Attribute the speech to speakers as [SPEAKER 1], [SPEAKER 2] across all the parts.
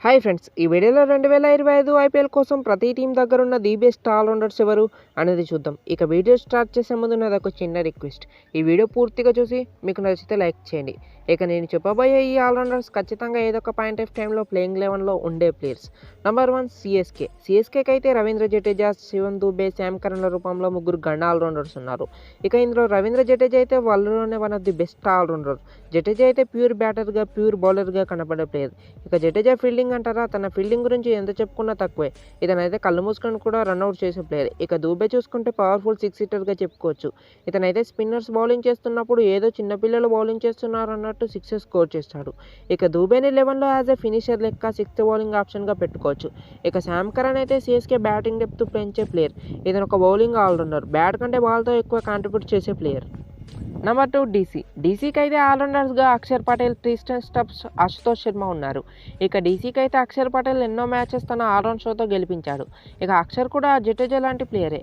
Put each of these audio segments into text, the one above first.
[SPEAKER 1] Hi friends, ఈ వీడియోలో 2025 IPL కోసం ప్రతి టీం దగ్గర ఉన్న ది బెస్ట్ ఆల్రౌండర్స్ ఎవరు అనేది చూద్దాం. ఇక వీడియో స్టార్ట్ చేసే ముందు నాది ఒక చిన్న రిక్వెస్ట్. ఈ వీడియో పూర్తిగా చూసి మీకు నచ్చితే లైక్ చేయండి. ఇక నేను చెప్పబోయే ఈ ఆల్రౌండర్స్ ఖచ్చితంగా ఏదో ఒక పాయింట్ ఆఫ్ టైంలో ప్లేయింగ్ 11లో ఉండే ప్లేయర్స్. నెంబర్ 1 సిఎస్కేకి అయితే రవీంద్ర జడేజా, శివన్ దూబే, శామ్ కరన్ల రూపంలో ముగ్గురు గండ ఆల్రౌండర్స్ ఉన్నారు. ఇక ఇందులో రవీంద్ర జడేజా అయితే వరల్డ్లోనే one of the best allrounder. Jadeja అయితే ప్యూర్ బ్యాటర్గా, ప్యూర్ బౌలర్గా కనబడే ప్లేయర్. ఇక జడేజా ఫీల్డింగ్ అంటారా, తన ఫీల్డింగ్ గురించి ఎంత చెప్పుకున్నా తక్కువే. ఇతనైతే కళ్ళు మూసుకొని కూడా రన్అట్ చేసే ప్లేయర్. ఇక దూబే చూసుకుంటే పవర్ఫుల్ 6 హీటర్గా చెప్పుకోవచ్చు. ఇతనైతే స్పిన్నర్స్ బౌలింగ్ చేస్తున్నప్పుడు ఏదో చిన్నపిల్లలు బౌలింగ్ చేస్తున్నారు అన్నట్టు సిక్సెస్ స్కోర్ చేస్తాడు. ఇక దూబేని 11లో యాజ్ ఎ ఫినిషర్ లెక్క 6th బౌలింగ్ ఆప్షన్గా పెట్టుకోవచ్చు. ఇక శామ్ కరన్ అయితే సిఎస్కే బ్యాటింగ్ డెప్త్ పెంచే ప్లేయర్. ఇతను ఒక బౌలింగ్ ఆల్రౌండర్, బ్యాట్ కంటే బాల్తో ఎక్కువ కాంట్రిబ్యూట్ చేసే ప్లేయర్. నెంబర్ 2 డీసీకి అయితే ఆల్రౌండర్స్గా అక్షర్ పటేల్, ట్రిస్టన్ స్టబ్స్, అశుతోష్ శర్మ ఉన్నారు. ఇక డీసీకి అయితే అక్షర్ పటేల్ ఎన్నో మ్యాచెస్ తన ఆల్రౌండ్ షోతో గెలిపించాడు. ఇక అక్షర్ కూడా జడేజా లాంటి ప్లేయరే.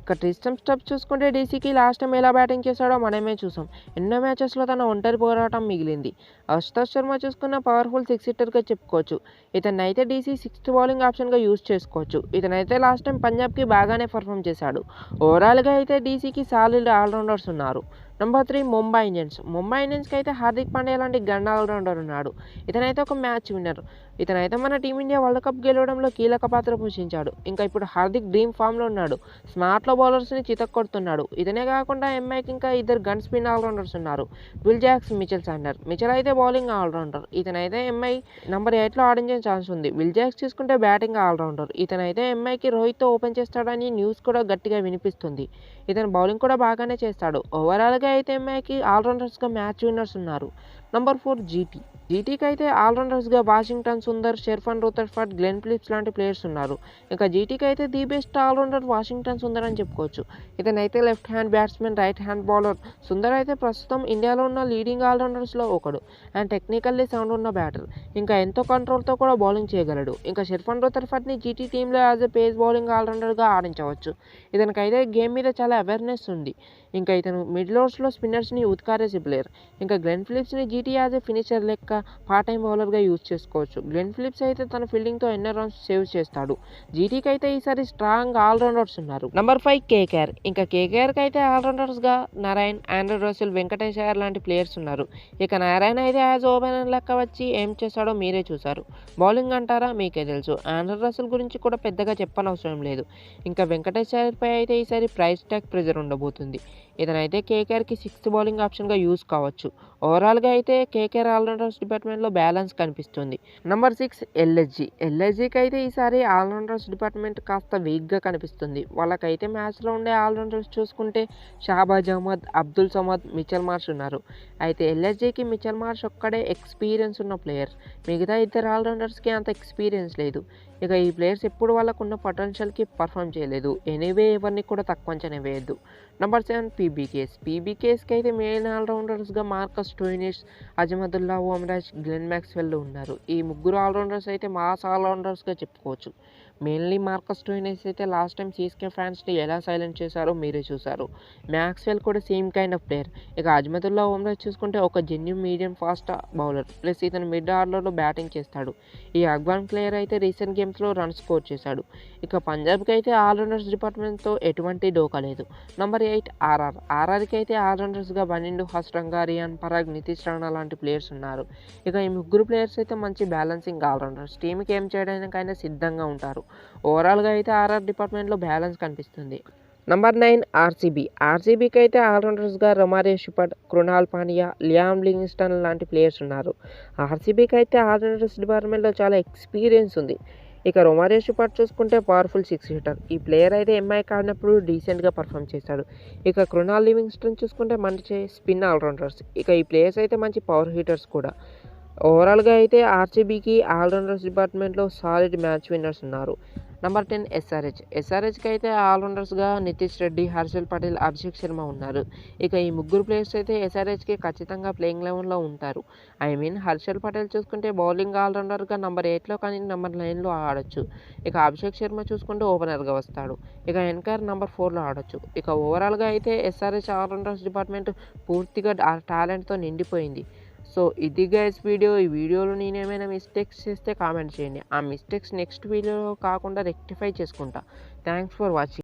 [SPEAKER 1] ఇక ట్రిస్టన్ స్టబ్స్ చూసుకుంటే డీసీకి లాస్ట్ టైం ఎలా బ్యాటింగ్ చేశాడో మనమే చూసాం. ఎన్నో మ్యాచెస్లో తన ఒంటరి పోరాటం మిగిలింది. అశుతోష్ శర్మ చూసుకున్న పవర్ఫుల్ 6 హీటర్గా చెప్పుకోవచ్చు. ఇతనైతే డీసీ 6th బౌలింగ్ ఆప్షన్గా యూజ్ చేసుకోవచ్చు. ఇతనైతే లాస్ట్ టైం పంజాబ్కి బాగానే పర్ఫామ్ చేశాడు. ఓవరాల్గా అయితే డీసీకి సాలిడ్ ఆల్రౌండర్స్ ఉన్నారు. నెంబర్ 3 ముంబై ఇండియన్స్కి అయితే హార్దిక్ పాండ్యా లాంటి గన్ ఆల్రౌండర్ ఉన్నాడు. ఇతనైతే ఒక మ్యాచ్ విన్నర్. ఇతనైతే మన టీమిండియా వరల్డ్ కప్ గెలవడంలో కీలక పాత్ర పోషించాడు. ఇంకా ఇప్పుడు హార్దిక్ డ్రీమ్ ఫామ్లో ఉన్నాడు. స్మార్ట్లో బౌలర్స్ని చితక్కొడుతున్నాడు. ఇతనే కాకుండా ఎంఐకి ఇంకా ఇద్దరు గన్ స్పిన్ ఆల్రౌండర్స్ ఉన్నారు. Will Jacks, Mitchell Santner. Mitchell అయితే బౌలింగ్ ఆల్రౌండర్. ఇతనైతే ఎంఐ నెంబర్ 8లో ఆడించే ఛాన్స్ ఉంది. విల్ జాక్స్ చూసుకుంటే బ్యాటింగ్ ఆల్రౌండర్. ఇతనైతే ఎంఐకి రోహిత్తో ఓపెన్ చేస్తాడని న్యూస్ కూడా గట్టిగా వినిపిస్తుంది. ఇతను బౌలింగ్ కూడా బాగానే చేస్తాడు. ఓవరాల్గా అయితే ఎంఐకి ఆల్రౌండర్స్గా మ్యాచ్ విన్నర్స్ ఉన్నారు. నెంబర్ 4 జీటీకి అయితే ఆల్రౌండర్స్గా Washington Sundar, Sherfane Rutherford, Glenn Phillips లాంటి ప్లేయర్స్ ఉన్నారు. ఇక జీటీకి అయితే the best allrounder Washington Sundar అని చెప్పుకోవచ్చు. ఇతనైతే left hand batsmen, right hand bowler. Sundar అయితే ప్రస్తుతం ఇండియాలో ఉన్న లీడింగ్ ఆల్రౌండర్స్లో ఒకడు. అండ్ టెక్నికల్లీ సౌండ్ ఉన్న బ్యాటర్. ఇంకా ఎంతో కంట్రోల్తో కూడా బౌలింగ్ చేయగలడు. ఇంకా షెర్ఫన్ రూథర్ఫర్డ్ని జీటీ టీంలో యాజ్ ఎ పేస్ బౌలింగ్ ఆల్రౌండర్గా ఆడించవచ్చు. ఇతనికైతే గేమ్ మీద చాలా అవేర్నెస్ ఉంది. ఇంకా ఇతను మిడిల్ ఓవర్స్లో స్పిన్నర్స్ని ఉత్కారేసే ప్లేయర్. ఇంకా గ్లెన్ ఫిలిప్స్ని జీటీ యాజ్ ఎ ఫినిషర్ లెక్క పార్ట్ టైం బౌలర్గా యూజ్ చేసుకోవచ్చు. గ్లెన్ ఫిలిప్స్ అయితే తన ఫీల్డింగ్తో ఎన్నో రన్స్ సేవ్ చేస్తాడు. జీటీకి అయితే ఈసారి స్ట్రాంగ్ ఆల్రౌండర్స్ ఉన్నారు. Number 5 KKR. ఇంకా కేకేఆర్కి అయితే ఆల్రౌండర్స్గా నారాయణ్, ఆండ్రూ రసెల్, వెంకటేష్ అయ్యర్ లాంటి ప్లేయర్స్ ఉన్నారు. ఇక నారాయణ్ అయితే యాజ్ ఓపెనర్ లెక్క వచ్చి ఏం చేశాడో మీరే చూశారు. బౌలింగ్ అంటారా, మీకే తెలుసు. ఆండ్రూ రసెల్ గురించి కూడా పెద్దగా చెప్పనవసరం లేదు. ఇంకా వెంకటేష్ అయ్యర్పై అయితే ఈసారి ప్రైస్ ట్యాగ్ ప్రెజర్ ఉండబోతుంది. ఇతనైతే కేకేఆర్కి 6th బౌలింగ్ ఆప్షన్గా యూజ్ కావచ్చు. ఓవరాల్గా అయితే కేకేఆర్ ఆల్రౌండర్స్ డిపార్ట్మెంట్లో బ్యాలెన్స్ కనిపిస్తుంది. నెంబర్ 6 ఎల్ఎస్జీకి అయితే ఈసారి ఆల్రౌండర్స్ డిపార్ట్మెంట్ కాస్త వీక్గా కనిపిస్తుంది. వాళ్ళకైతే మ్యాచ్లో ఉండే ఆల్రౌండర్స్ చూసుకుంటే షాబాజ్ అహ్మద్, అబ్దుల్ సమద్, మిచెల్ మార్ష్ ఉన్నారు. అయితే ఎల్ఎస్జీకి మిచెల్ మార్ష్ ఒక్కడే ఎక్స్పీరియన్స్ ఉన్న ప్లేయర్. మిగతా ఇద్దరు ఆల్రౌండర్స్కి అంత ఎక్స్పీరియన్స్ లేదు. ఇక ఈ ప్లేయర్స్ ఎప్పుడు వాళ్ళకున్న పొటెన్షియల్కి పర్ఫామ్ చేయలేదు. ఎనీవే ఎవరిని కూడా తక్కువ అంచనా వేయద్దు. నెంబర్ 7 పీబీకేఎస్కి అయితే మెయిన్ ఆల్రౌండర్స్గా Marcus Stoinis, Azmatullah, Omarzai, Glenn Maxwell ఉన్నారు. ఈ ముగ్గురు ఆల్రౌండర్స్ అయితే మాస్ ఆల్రౌండర్స్గా చెప్పుకోవచ్చు. మెయిన్లీ మార్కస్ స్టోయినిస్ అయితే లాస్ట్ టైం సీఎస్కే ఫ్యాన్స్ని ఎలా సైలెంట్ చేశారో మీరే చూశారు. మ్యాక్స్వెల్ కూడా సేమ్ కైండ్ ఆఫ్ ప్లేయర్. ఇక అజమదుల్లా, ఓమ్రాజ్ చూసుకుంటే ఒక genuine medium fast bowler, plus ఇతను మిడ్ ఆర్డర్లో బ్యాటింగ్ చేస్తాడు. ఈ అఫ్ఘాన్ ప్లేయర్ అయితే రీసెంట్ గేమ్స్లో రన్ స్కోర్ చేశాడు. ఇక పంజాబ్కి అయితే ఆల్రౌండర్స్ డిపార్ట్మెంట్తో ఎటువంటి డోకా లేదు. నెంబర్ 8 ఆర్ఆర్కి అయితే ఆల్రౌండర్స్గా బనిండు హస్రంగా, రియాన్ పరాగ్, నితీష్ రాణా లాంటి ప్లేయర్స్ ఉన్నారు. ఇక ఈ ముగ్గురు ప్లేయర్స్ అయితే మంచి బ్యాలెన్సింగ్ ఆల్రౌండర్స్. టీంకి ఏం చేయడానికైనా సిద్ధంగా ఉంటారు. ఓవరాల్గా అయితే ఆర్ఆర్ డిపార్ట్మెంట్లో బ్యాలెన్స్ కనిపిస్తుంది. నెంబర్ 9 ఆర్సీబీకి అయితే ఆల్రౌండర్స్గా Romario Shepherd, Krunal Pandya, Liam Livingstone లాంటి ప్లేయర్స్ ఉన్నారు. ఆర్సీబీకి అయితే ఆల్రౌండర్స్ డిపార్ట్మెంట్లో చాలా ఎక్స్పీరియన్స్ ఉంది. ఇక రొమారియో షెపర్డ్ చూసుకుంటే పవర్ఫుల్ 6 హీటర్. ఈ ప్లేయర్ అయితే ఎంఐకి ఆడినప్పుడు డీసెంట్గా పర్ఫామ్ చేశాడు. ఇక కృణాల్ లివింగ్స్టన్ చూసుకుంటే మంచి స్పిన్ ఆల్రౌండర్స్. ఇక ఈ ప్లేయర్స్ అయితే మంచి పవర్ హీటర్స్ కూడా. ఓవరాల్గా అయితే ఆర్సీబీకి ఆల్రౌండర్స్ డిపార్ట్మెంట్లో సాలిడ్ మ్యాచ్ విన్నర్స్ ఉన్నారు. నెంబర్ 10 ఎస్ఆర్హెచ్కి అయితే ఆల్రౌండర్స్గా నితీష్ రెడ్డి, హర్షల్ పటేల్, అభిషేక్ శర్మ ఉన్నారు. ఇక ఈ ముగ్గురు ప్లేయర్స్ అయితే ఎస్ఆర్హెచ్కి ఖచ్చితంగా ప్లేయింగ్ 11లో ఉంటారు. హర్షల్ పటేల్ చూసుకుంటే బౌలింగ్ ఆల్రౌండర్గా నెంబర్ 8లో కానీ నెంబర్ 9లో ఆడొచ్చు. ఇక అభిషేక్ శర్మ చూసుకుంటే ఓపెనర్గా వస్తాడు. ఇక ఎన్కర్ నెంబర్ 4లో ఆడొచ్చు. ఇక ఓవరాల్గా అయితే ఎస్ఆర్హెచ్ ఆల్రౌండర్స్ డిపార్ట్మెంట్ పూర్తిగా టాలెంట్తో నిండిపోయింది. సో ఇది గైస్ వీడియో. ఈ వీడియోలో నేను ఏమైనా మిస్టేక్స్ చేస్తే కామెంట్ చేయండి. ఆ మిస్టేక్స్ నెక్స్ట్ వీడియోలో కాకుండా రెక్టిఫై చేసుకుంటా. Thanks for watching.